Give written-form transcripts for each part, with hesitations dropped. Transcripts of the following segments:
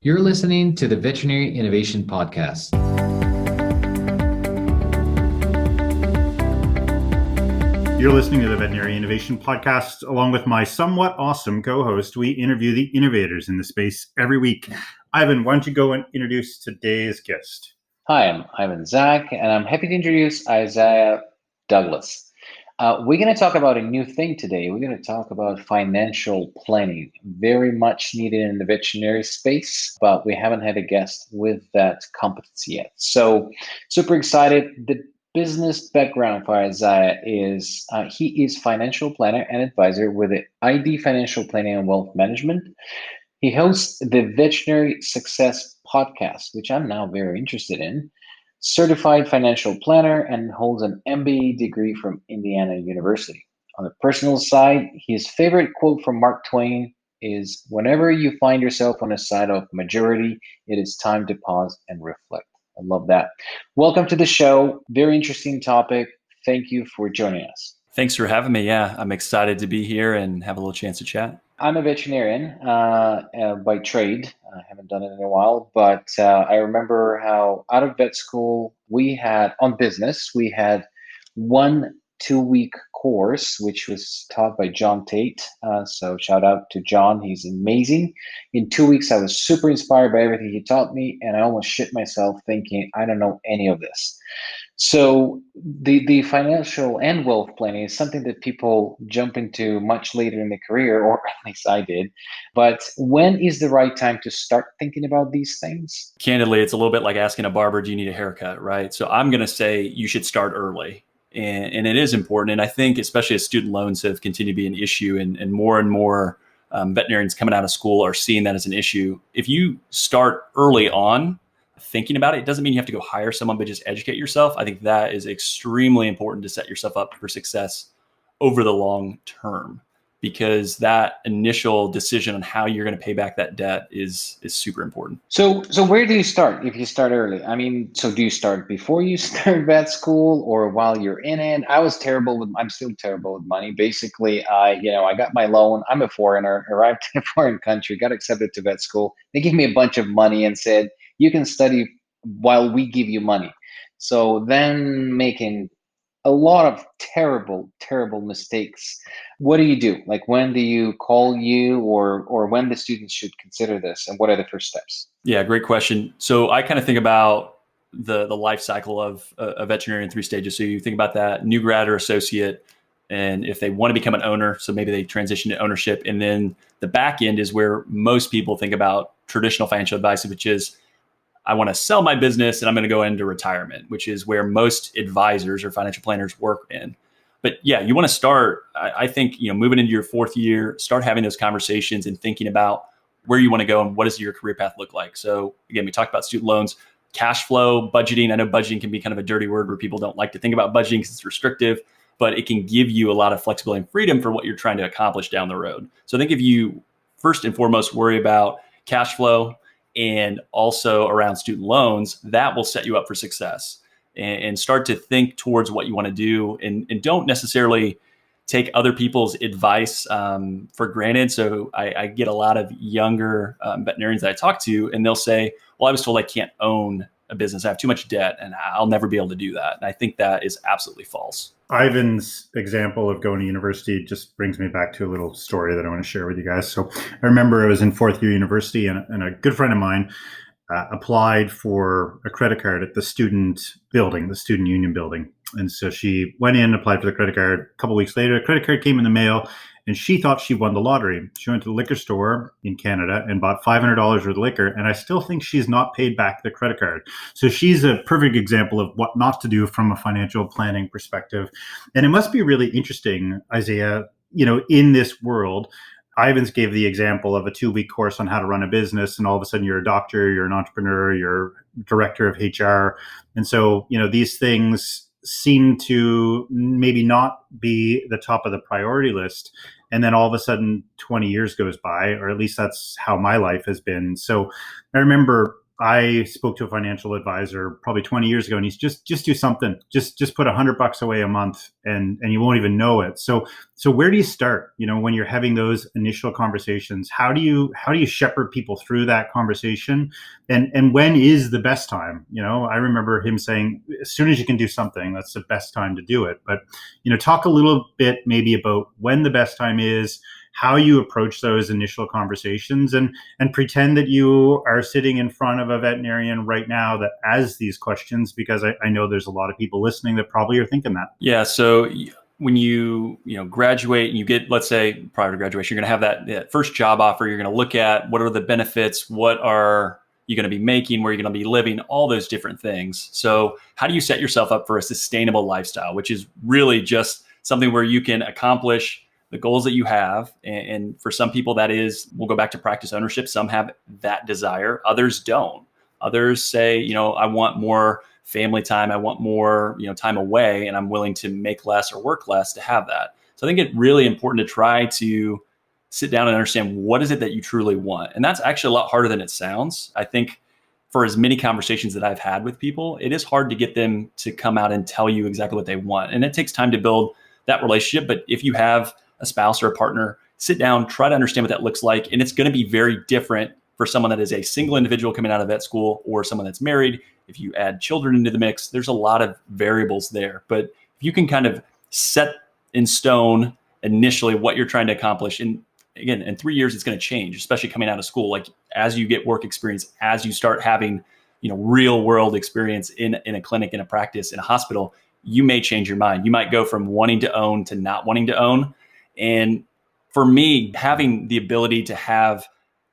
You're listening to the Veterinary Innovation Podcast. You're listening to the Veterinary Innovation Podcast. Along with my somewhat awesome co-host, we interview the innovators in the space every week. Ivan, why don't you go and introduce today's guest? Hi, I'm Ivan Zach, and I'm happy to introduce Isaiah Douglas. We're going to talk about a new thing today. We're going to talk about financial planning, very much needed in the veterinary space, but we haven't had a guest with that competency yet. So, super excited. The business background for Isaiah is he is financial planner and advisor with the ID Financial Planning and Wealth Management. He hosts the Veterinary Success podcast, which I'm now very interested in, certified financial planner, and holds an MBA degree from Indiana University. On the personal side, his favorite quote from Mark Twain is, "Whenever you find yourself on the side of majority, it is time to pause and reflect." I love that. Welcome to the show. Very interesting topic. Thank you for joining us. Thanks for having me. Yeah, I'm excited to be here and have a little chance to chat. I'm a veterinarian by trade. I haven't done it in a while, but I remember how out of vet school we had we had 1 2 week course, which was taught by John Tate. So shout out to John. He's amazing. In 2 weeks, I was super inspired by everything he taught me, and I almost shit myself thinking, I don't know any of this. So the financial and wealth planning is something that people jump into much later in their career, or at least I did. But when is the right time to start thinking about these things? Candidly, it's a little bit like asking a barber, do you need a haircut, right? So I'm going to say you should start early. And it is important. And I think especially as student loans have continued to be an issue and more veterinarians coming out of school are seeing that as an issue. If you start early on thinking about it, it doesn't mean you have to go hire someone, but just educate yourself. I think that is extremely important to set yourself up for success over the long term, because that initial decision on how you're going to pay back that debt is super important. So where do you start if you start early? I mean, so do you start before you start vet school or while you're in it? I'm still terrible with money. Basically, I got my loan. I'm a foreigner, arrived in a foreign country, got accepted to vet school. They gave me a bunch of money and said, you can study while we give you money. So then making a lot of terrible mistakes. What do you do? Like, when do you call you, or when the students should consider this, and what are the first steps? Yeah, great question. So I kind of think about the life cycle of a veterinarian in 3 stages. So you think about that new grad or associate, and if they want to become an owner, so maybe they transition to ownership. And then the back end is where most people think about traditional financial advice, which is, I want to sell my business and I'm going to go into retirement, which is where most advisors or financial planners work in. But yeah, you want to start, I think, moving into your 4th year, start having those conversations and thinking about where you want to go and what does your career path look like. So again, we talked about student loans, cash flow, budgeting. I know budgeting can be kind of a dirty word where people don't like to think about budgeting because it's restrictive, but it can give you a lot of flexibility and freedom for what you're trying to accomplish down the road. So I think if you first and foremost worry about cash flow and also around student loans, that will set you up for success, and start to think towards what you want to do, and don't necessarily take other people's advice for granted. So I get a lot of younger veterinarians that I talk to, and they'll say, well, I was told I can't own a business. I have too much debt and I'll never be able to do that. And I think that is absolutely false. Ivan's example of going to university just brings me back to a little story that I want to share with you guys. So I remember I was in 4th year university, and a good friend of mine applied for a credit card at the student union building. And so she went in, applied for the credit card. A couple of weeks later, a credit card came in the mail, and she thought she won the lottery. She went to the liquor store in Canada and bought $500 worth of liquor, and I still think she's not paid back the credit card. So she's a perfect example of what not to do from a financial planning perspective. And it must be really interesting, Isaiah, in this world. Ivan's gave the example of a 2-week course on how to run a business, and all of a sudden you're a doctor, you're an entrepreneur, you're director of HR. And so, these things seem to maybe not be the top of the priority list. And then all of a sudden 20 years goes by, or at least that's how my life has been. So I remember I spoke to a financial advisor probably 20 years ago, and he's just do something. Just put $100 away a month, and you won't even know it. So where do you start? When you're having those initial conversations, how do you shepherd people through that conversation, and when is the best time? I remember him saying, as soon as you can do something, that's the best time to do it. But talk a little bit maybe about when the best time is, how you approach those initial conversations, and pretend that you are sitting in front of a veterinarian right now that has these questions, because I know there's a lot of people listening that probably are thinking that. Yeah. So when you graduate and you get, let's say prior to graduation, you're going to have that first job offer. You're going to look at what are the benefits, what are you going to be making, where you're going to be living, all those different things. So how do you set yourself up for a sustainable lifestyle, which is really just something where you can accomplish the goals that you have. And for some people, that is, we'll go back to practice ownership. Some have that desire, others don't. Others say, I want more family time. I want more, time away, and I'm willing to make less or work less to have that. So I think it's really important to try to sit down and understand what is it that you truly want. And that's actually a lot harder than it sounds. I think for as many conversations that I've had with people, it is hard to get them to come out and tell you exactly what they want. And it takes time to build that relationship. But if you have a spouse or a partner, sit down, try to understand what that looks like. And it's going to be very different for someone that is a single individual coming out of vet school or someone that's married. If you add children into the mix, there's a lot of variables there. But if you can kind of set in stone initially what you're trying to accomplish, and again, in 3 years, it's going to change, especially coming out of school. Like as you get work experience, as you start having, real world experience in a clinic, in a practice, in a hospital, you may change your mind. You might go from wanting to own to not wanting to own. And for me, having the ability to have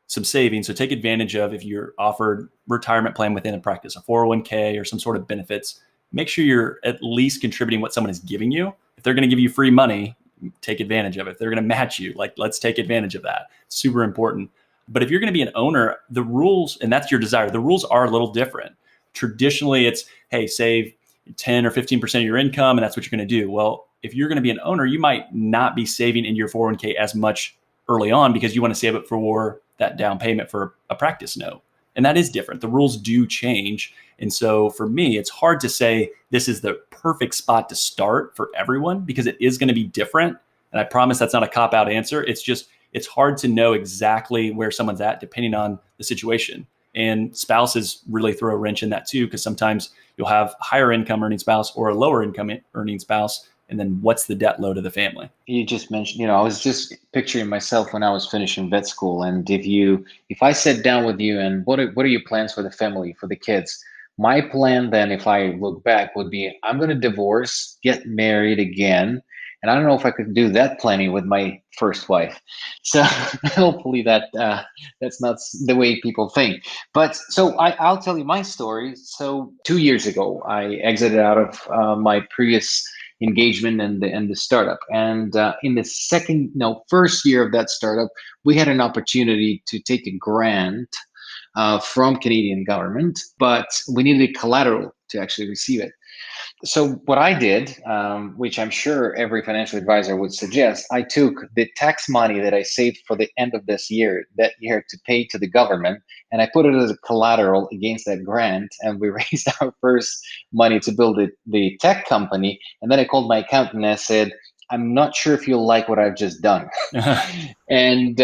some savings, so take advantage of, if you're offered retirement plan within a practice, a 401k or some sort of benefits, make sure you're at least contributing what someone is giving you. If they're going to give you free money, take advantage of it. If they're going to match you, let's take advantage of that. It's super important. But if you're going to be an owner, the rules, and that's your desire, the rules are a little different. Traditionally, it's, hey, save 10 or 15% of your income, and that's what you're going to do. Well, if you're going to be an owner, you might not be saving in your 401k as much early on because you want to save it for that down payment for a practice note. And that is different. The rules do change. And so for me, it's hard to say this is the perfect spot to start for everyone because it is going to be different. And I promise that's not a cop-out answer. It's hard to know exactly where someone's at depending on the situation. And spouses really throw a wrench in that too, because sometimes you'll have higher income earning spouse or a lower income earning spouse. And then what's the debt load of the family? You just mentioned, I was just picturing myself when I was finishing vet school. And if I sat down with you and what are your plans for the family, for the kids? My plan then, if I look back, would be I'm going to divorce, get married again. And I don't know if I could do that planning with my first wife. So hopefully that's not the way people think. But so I'll tell you my story. So 2 years ago, I exited out of my previous engagement and the startup. And in the first year of that startup, we had an opportunity to take a grant from Canadian government, but we needed collateral to actually receive it. So what I did, which I'm sure every financial advisor would suggest, I took the tax money that I saved for the end of that year to pay to the government, and I put it as a collateral against that grant, and we raised our first money to build the tech company. And then I called my accountant and I said, I'm not sure if you'll like what I've just done. And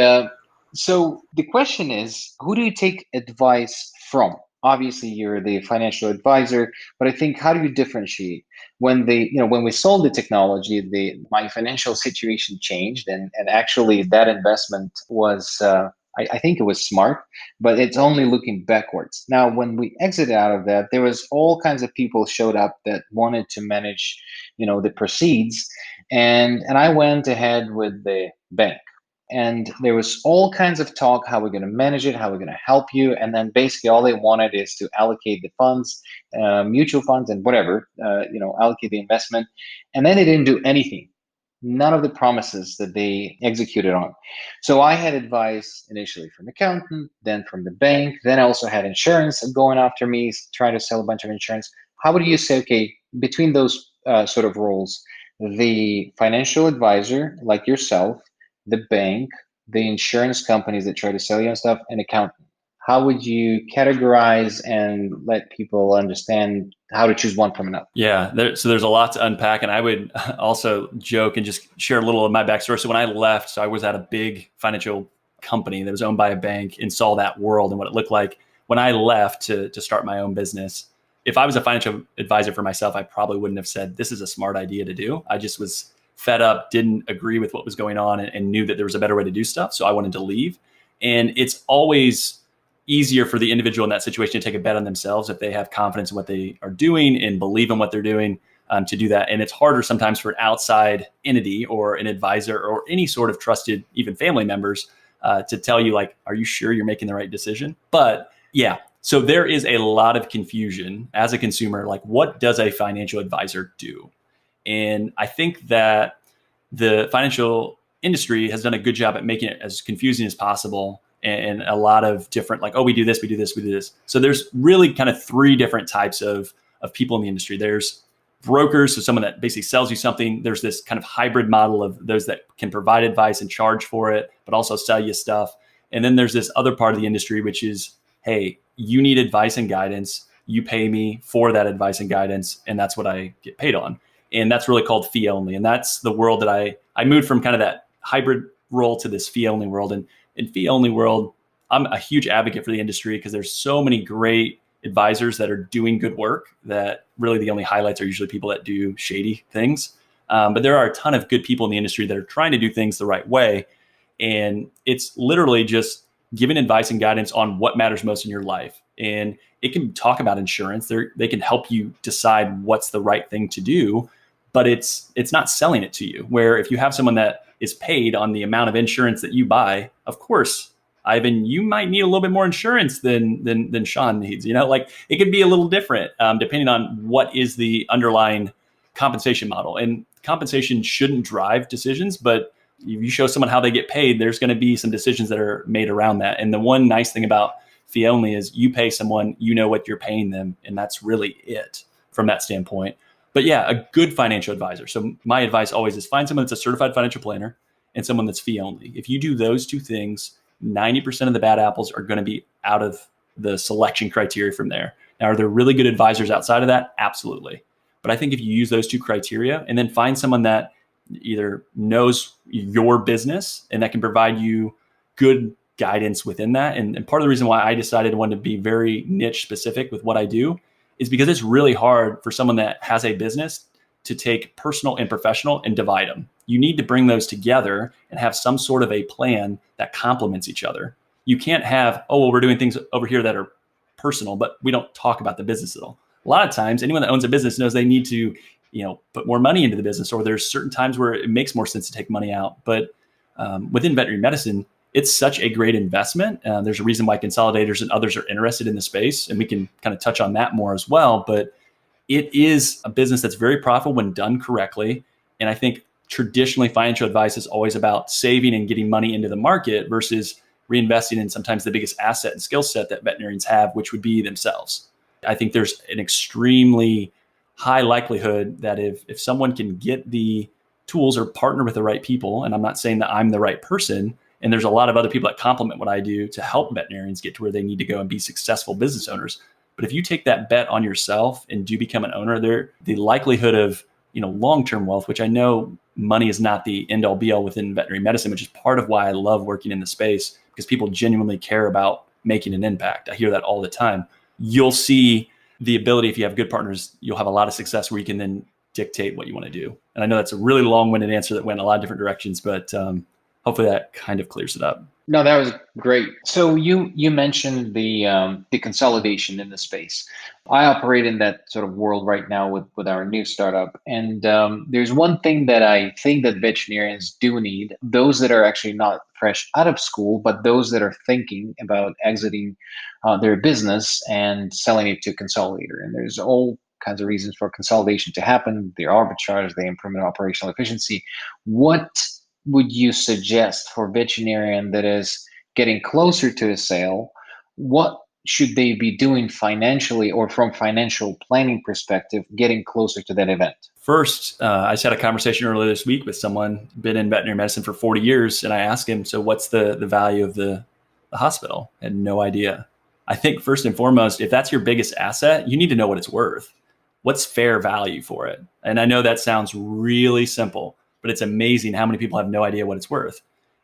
so the question is, who do you take advice from? Obviously, you're the financial advisor, but I think how do you differentiate when we sold the technology? My financial situation changed, and actually that investment was I think it was smart, but it's only looking backwards. Now, when we exited out of that, there was all kinds of people showed up that wanted to manage, the proceeds, and I went ahead with the bank. And there was all kinds of talk, how we're going to manage it, how we're going to help you. And then basically all they wanted is to allocate the funds, mutual funds and whatever, allocate the investment. And then they didn't do anything. None of the promises that they executed on. So I had advice initially from the accountant, then from the bank. Then I also had insurance going after me, trying to sell a bunch of insurance. How would you say, okay, between those sort of roles, the financial advisor like yourself, the bank, the insurance companies that try to sell you and stuff, and accountant? how would you categorize and let people understand how to choose one from another? Yeah, so there's a lot to unpack. And I would also joke and just share a little of my backstory. So when I left, so I was at a big financial company that was owned by a bank and saw that world and what it looked like. When I left to start my own business, if I was a financial advisor for myself, I probably wouldn't have said, this is a smart idea to do. I just was fed up, didn't agree with what was going on, and knew that there was a better way to do stuff. So I wanted to leave. And it's always easier for the individual in that situation to take a bet on themselves if they have confidence in what they are doing and believe in what they're doing, to do that. And it's harder sometimes for an outside entity or an advisor or any sort of trusted, even family members, to tell you, like, are you sure you're making the right decision? But yeah, so there is a lot of confusion as a consumer. Like, what does a financial advisor do? And I think that the financial industry has done a good job at making it as confusing as possible, and a lot of different, like, oh, we do this, we do this, we do this. So there's really kind of three different types of people in the industry. There's brokers, so someone that basically sells you something. There's this kind of hybrid model of those that can provide advice and charge for it, but also sell you stuff. And then there's this other part of the industry, which is, hey, you need advice and guidance. You pay me for that advice and guidance, and that's what I get paid on. And that's really called fee only. And that's the world that I moved from, kind of that hybrid role to this fee only world. And in fee only world, I'm a huge advocate for the industry because there's so many great advisors that are doing good work that really the only highlights are usually people that do shady things. But there are a ton of good people in the industry that are trying to do things the right way. And it's literally just giving advice and guidance on what matters most in your life. And it can talk about insurance. They can help you decide what's the right thing to do, but it's not selling it to you. Where if you have someone that is paid on the amount of insurance that you buy, of course, Ivan, you might need a little bit more insurance than Shawn needs. Like, it could be a little different depending on what is the underlying compensation model. And compensation shouldn't drive decisions, but if you show someone how they get paid, there's going to be some decisions that are made around that. And the one nice thing about fee only is you pay someone, you know what you're paying them, and that's really it from that standpoint. But yeah, a good financial advisor. So my advice always is find someone that's a certified financial planner and someone that's fee only. If you do those two things, 90% of the bad apples are going to be out of the selection criteria from there. Now, are there really good advisors outside of that? Absolutely. But I think if you use those two criteria and then find someone that either knows your business and that can provide you good guidance within that. And part of the reason why I decided I wanted to be very niche specific with what I do is because it's really hard for someone that has a business to take personal and professional and divide them. You need to bring those together and have some sort of a plan that complements each other. You can't have, oh, well, we're doing things over here that are personal, but we don't talk about the business at all. A lot of times, anyone that owns a business knows they need to, put more money into the business, or there's certain times where it makes more sense to take money out. But within veterinary medicine, it's such a great investment. There's a reason why consolidators and others are interested in the space, and we can kind of touch on that more as well. But it is a business that's very profitable when done correctly. And I think traditionally financial advice is always about saving and getting money into the market versus reinvesting in sometimes the biggest asset and skill set that veterinarians have, which would be themselves. I think there's an extremely high likelihood that if someone can get the tools or partner with the right people, and I'm not saying that I'm the right person, and there's a lot of other people that complement what I do to help veterinarians get to where they need to go and be successful business owners. But if you take that bet on yourself and do become an owner, the likelihood of long-term wealth, which I know money is not the end-all be-all within veterinary medicine, which is part of why I love working in the space, because people genuinely care about making an impact. I hear that all the time. You'll see the ability, if you have good partners, you'll have a lot of success where you can then dictate what you want to do. And I know that's a really long-winded answer that went a lot of different directions, but hopefully that kind of clears it up. No, that was great. So you mentioned the consolidation in the space. I operate in that sort of world right now with our new startup, and there's one thing that I think that veterinarians do need: those that are actually not fresh out of school, but those that are thinking about exiting their business and selling it to a consolidator. And there's all kinds of reasons for consolidation to happen: the arbitrage, the improvement of operational efficiency. What would you suggest for veterinarian that is getting closer to a sale? What should they be doing financially, or from financial planning perspective, getting closer to that event? First, I just had a conversation earlier this week with someone been in veterinary medicine for 40 years. And I asked him, so what's the value of the hospital? I had no idea. I think first and foremost, if that's your biggest asset, you need to know what it's worth. What's fair value for it? And I know that sounds really simple, but it's amazing how many people have no idea what it's worth.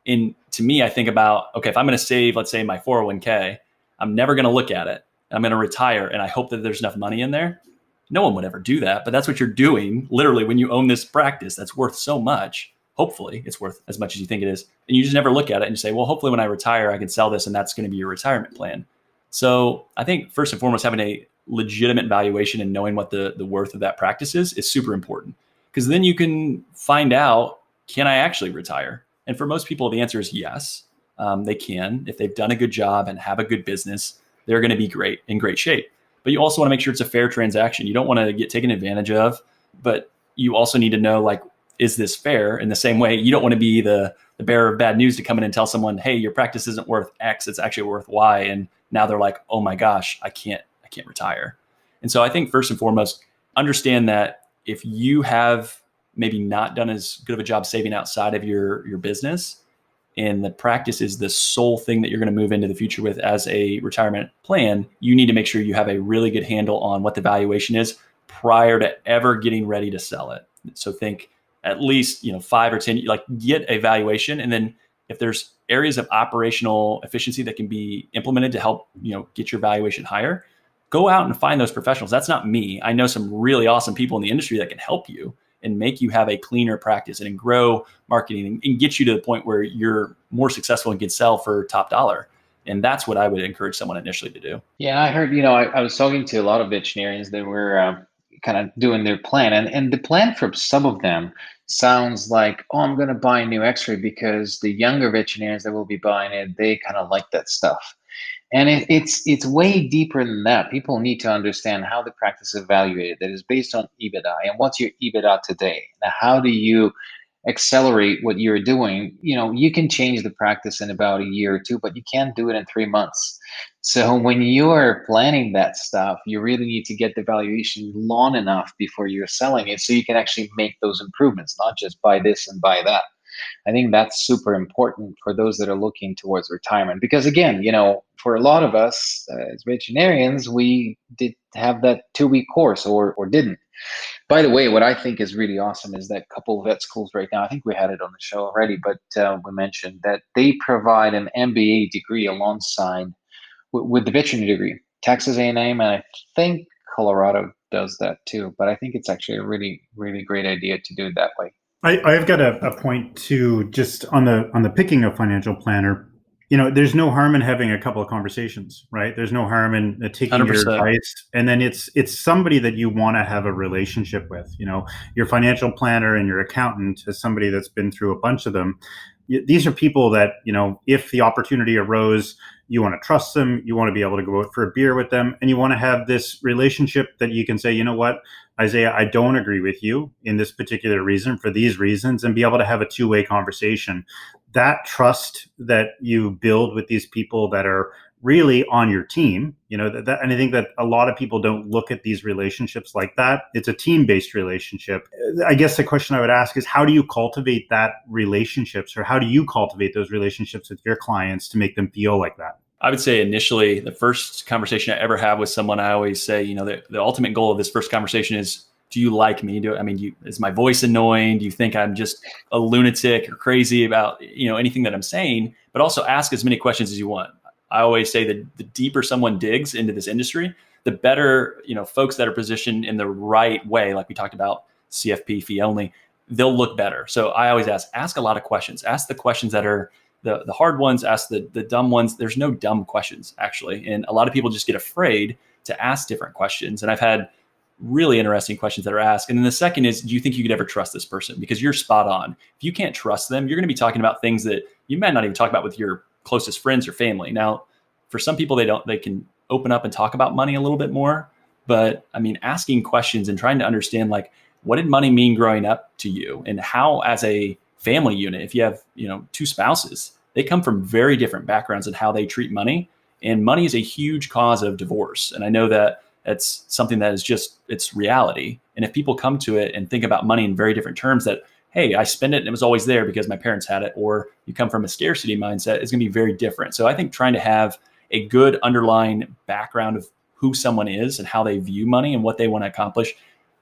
And to me, I think about, okay, if I'm going to save, let's say my 401k, I'm never going to look at it. I'm going to retire and I hope that there's enough money in there. No one would ever do that, but that's what you're doing. Literally, when you own this practice that's worth so much, hopefully it's worth as much as you think it is. And you just never look at it and you say, well, hopefully when I retire, I can sell this and that's going to be your retirement plan. So I think first and foremost, having a legitimate valuation and knowing what the worth of that practice is super important, because then you can find out, can I actually retire? And for most people, the answer is yes, they can. If they've done a good job and have a good business, they're going to be in great shape. But you also want to make sure it's a fair transaction. You don't want to get taken advantage of, but you also need to know, like, is this fair? In the same way, you don't want to be the bearer of bad news to come in and tell someone, hey, your practice isn't worth X, it's actually worth Y. And now they're like, oh my gosh, I can't retire. And so I think first and foremost, understand that if you have maybe not done as good of a job saving outside of your business, and the practice is the sole thing that you're going to move into the future with as a retirement plan, you need to make sure you have a really good handle on what the valuation is prior to ever getting ready to sell it. So think at least 5 or 10, like, get a valuation, and then if there's areas of operational efficiency that can be implemented to help get your valuation higher, go out and find those professionals. That's not me. I know some really awesome people in the industry that can help you and make you have a cleaner practice and grow marketing and get you to the point where you're more successful and can sell for top dollar. And that's what I would encourage someone initially to do. Yeah, I heard, I was talking to a lot of veterinarians that were kind of doing their plan. And the plan for some of them sounds like, oh, I'm going to buy a new x-ray because the younger veterinarians that will be buying it, they kind of like that stuff. And it's way deeper than that. People need to understand how the practice is evaluated. That is based on EBITDA. And what's your EBITDA today? Now, how do you accelerate what you're doing? You can change the practice in about a year or two, but you can't do it in 3 months. So when you are planning that stuff, you really need to get the valuation long enough before you're selling it so you can actually make those improvements, not just buy this and buy that. I think that's super important for those that are looking towards retirement, because again, for a lot of us as veterinarians, we did have that 2-week course or didn't. By the way, what I think is really awesome is that couple of vet schools right now, I think we had it on the show already, but we mentioned that they provide an MBA degree alongside with the veterinary degree. Texas A&M, and I think Colorado does that too, but I think it's actually a really, really great idea to do it that way. I've got a point too, just on the picking of financial planner. There's no harm in having a couple of conversations, right? There's no harm in taking 100%. Your advice, and then it's somebody that you want to have a relationship with. Your financial planner and your accountant is somebody that's been through a bunch of them. These are people that, if the opportunity arose, you want to trust them, you want to be able to go out for a beer with them, and you want to have this relationship that you can say, you know what, Isaiah, I don't agree with you in this particular reason for these reasons, and be able to have a two-way conversation. That trust that you build with these people that are really on your team, and I think that a lot of people don't look at these relationships like that. It's a team-based relationship. I guess the question I would ask is, how do you cultivate that relationships, or how do you cultivate those relationships with your clients to make them feel like that? I would say initially, the first conversation I ever have with someone, I always say, the ultimate goal of this first conversation is, do you like me? Is my voice annoying? Do you think I'm just a lunatic or crazy about, anything that I'm saying? But also ask as many questions as you want. I always say that the deeper someone digs into this industry, the better, folks that are positioned in the right way, like we talked about, CFP, fee only, they'll look better. So I always ask a lot of questions. Ask the questions that are the hard ones, ask the dumb ones. There's no dumb questions, actually. And a lot of people just get afraid to ask different questions. And I've had really interesting questions that are asked. And then the second is, do you think you could ever trust this person? Because you're spot on. If you can't trust them, you're going to be talking about things that you might not even talk about with your closest friends or family. Now, for some people, they can open up and talk about money a little bit more. But asking questions and trying to understand, like, what did money mean growing up to you? And how, as a family unit, if you have, 2 spouses, they come from very different backgrounds in how they treat money. And money is a huge cause of divorce. And I know that it's something that is it's reality. And if people come to it and think about money in very different terms, that, hey, I spend it and it was always there because my parents had it, or you come from a scarcity mindset, is going to be very different. So I think trying to have a good underlying background of who someone is and how they view money and what they want to accomplish,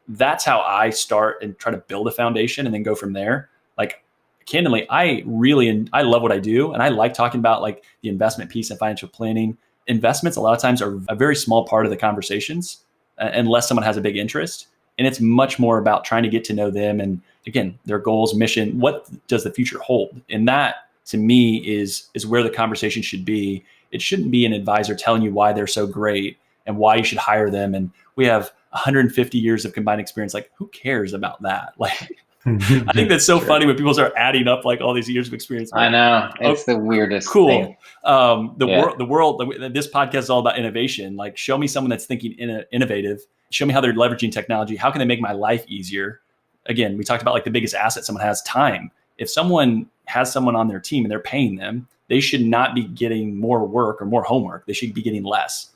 that's how I start and try to build a foundation and then go from there. Like, candidly, I love what I do. And I like talking about like the investment piece and financial planning. Investments a lot of times are a very small part of the conversations unless someone has a big interest. And it's much more about trying to get to know them and, again, their goals, mission, what does the future hold? And that, to me, is where the conversation should be. It shouldn't be an advisor telling you why they're so great and why you should hire them. And we have 150 years of combined experience. Like, who cares about that? Like, I think that's so funny when people start adding up like all these years of experience. I know, it's the weirdest cool thing. The world, this podcast is all about innovation. Like, show me someone that's thinking innovative. Show me how they're leveraging technology. How can they make my life easier? Again, we talked about like the biggest asset someone has, time. If someone has someone on their team and they're paying them, they should not be getting more work or more homework. They should be getting less.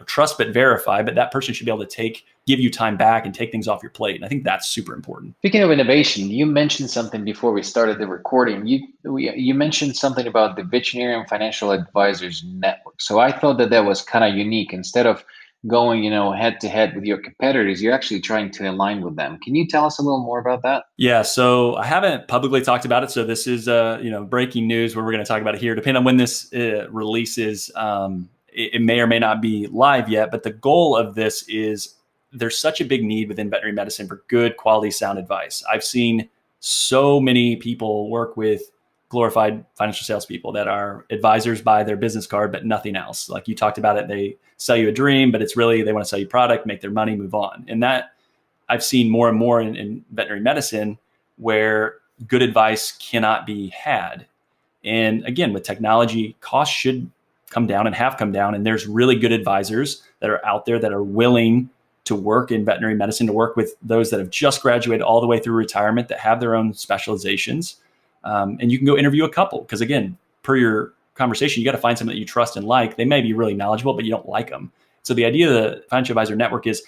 Trust but verify, but that person should be able to give you time back and take things off your plate. And I think that's super important. Speaking of innovation, you mentioned something before we started the recording. You mentioned something about the Veterinarian Financial Advisors Network. So I thought that was kind of unique. Instead of going, head to head with your competitors, you're actually trying to align with them. Can you tell us a little more about that? Yeah, so I haven't publicly talked about it. So this is breaking news where we're going to talk about it here. Depending on when this releases, it may or may not be live yet. But the goal of this is there's such a big need within veterinary medicine for good quality, sound advice. I've seen so many people work with glorified financial salespeople that are advisors by their business card, but nothing else. Like you talked about it, they sell you a dream, but it's really, they want to sell you product, make their money, move on. And that I've seen more and more in veterinary medicine where good advice cannot be had. And again, with technology, costs should come down and have come down. And there's really good advisors that are out there that are willing to work in veterinary medicine, to work with those that have just graduated all the way through retirement, that have their own specializations. And you can go interview a couple, because again, per your conversation, you got to find someone that you trust and like. They may be really knowledgeable, but you don't like them. So the idea of the Financial Advisor Network is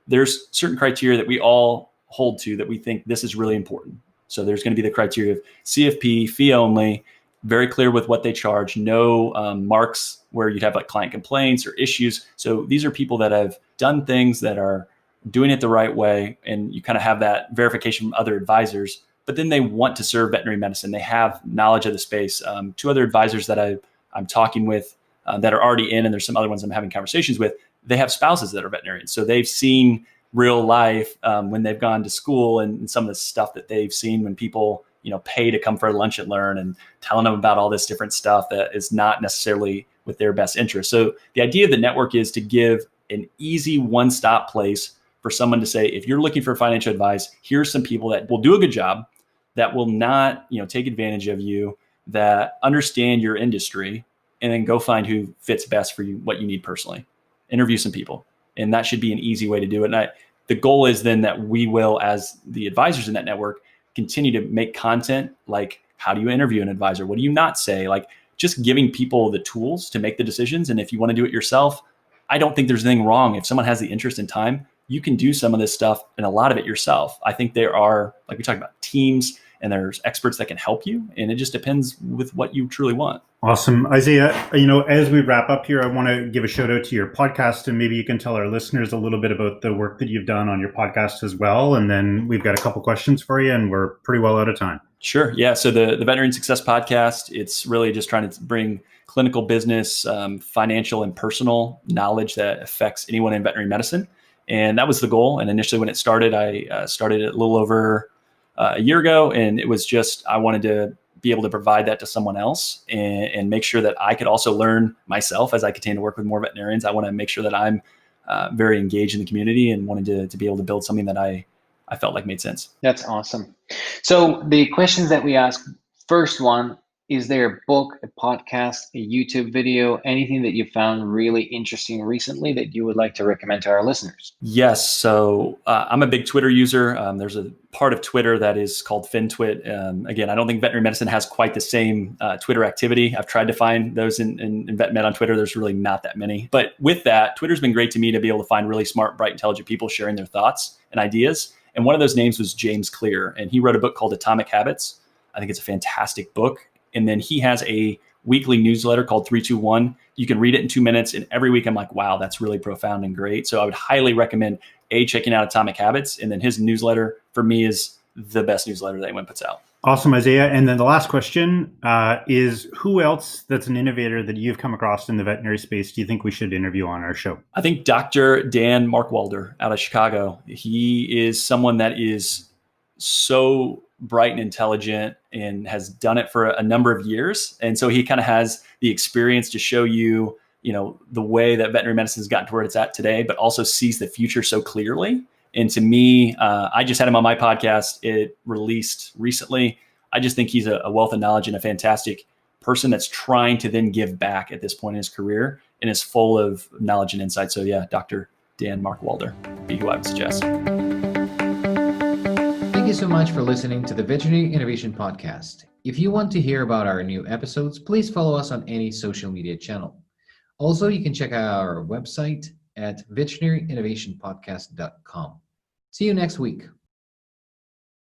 there's certain criteria that we all hold to that we think this is really important. So there's going to be the criteria of CFP, fee only, very clear with what they charge, no marks where you'd have like client complaints or issues. So these are people that have done things, that are doing it the right way, and you kind of have that verification from other advisors. But then they want to serve veterinary medicine. They have knowledge of the space. Two other advisors that I'm talking with that are already in, and there's some other ones I'm having conversations with, they have spouses that are veterinarians. So they've seen real life when they've gone to school, and some of the stuff that they've seen when people pay to come for lunch and learn, and telling them about all this different stuff that is not necessarily with their best interest. So the idea of the network is to give an easy one-stop place for someone to say, if you're looking for financial advice, here's some people that will do a good job, that will not take advantage of you, that understand your industry, and then go find who fits best for you, what you need personally. Interview some people. And that should be an easy way to do it. And the goal is then that we will, as the advisors in that network, continue to make content like, how do you interview an advisor? What do you not say? Like, just giving people the tools to make the decisions. And if you want to do it yourself, I don't think there's anything wrong. If someone has the interest and time, you can do some of this stuff and a lot of it yourself. I think there are, like we talked about, teams, and there's experts that can help you. And it just depends with what you truly want. Awesome. Isaiah, as we wrap up here, I want to give a shout out to your podcast, and maybe you can tell our listeners a little bit about the work that you've done on your podcast as well. And then we've got a couple questions for you, and we're pretty well out of time. Sure. Yeah. So the Veterinary Success Podcast, it's really just trying to bring clinical, business, financial, and personal knowledge that affects anyone in veterinary medicine. And that was the goal. And initially when it started, I started it a little over a year ago. And it was just, I wanted to be able to provide that to someone else and make sure that I could also learn myself as I continue to work with more veterinarians. I want to make sure that I'm very engaged in the community, and wanted to be able to build something that I felt like made sense. That's awesome. So the questions that we ask, first one, is there a book, a podcast, a YouTube video, anything that you found really interesting recently that you would like to recommend to our listeners? Yes. So I'm a big Twitter user. There's a part of Twitter that is called FinTwit. Again, I don't think veterinary medicine has quite the same Twitter activity. I've tried to find those in VetMed on Twitter. There's really not that many. But with that, Twitter's been great to me to be able to find really smart, bright, intelligent people sharing their thoughts and ideas. And one of those names was James Clear. And he wrote a book called Atomic Habits. I think it's a fantastic book. And then he has a weekly newsletter called 321. You can read it in 2 minutes. And every week I'm like, wow, that's really profound and great. So I would highly recommend checking out Atomic Habits. And then his newsletter for me is the best newsletter that anyone puts out. Awesome, Isaiah. And then the last question is, who else that's an innovator that you've come across in the veterinary space do you think we should interview on our show? I think Dr. Dan Markwalder out of Chicago. He is someone that is so bright and intelligent and has done it for a number of years. And so he kind of has the experience to show you, the way that veterinary medicine has gotten to where it's at today, but also sees the future so clearly. And to me, I just had him on my podcast. It released recently. I just think he's a wealth of knowledge and a fantastic person that's trying to then give back at this point in his career and is full of knowledge and insight. So yeah, Dr. Dan Markwalder would be who I would suggest. Thank you so much for listening to the Veterinary Innovation Podcast. If you want to hear about our new episodes, please follow us on any social media channel. Also, you can check out our website at veterinaryiinnovationpodcast.com. See you next week.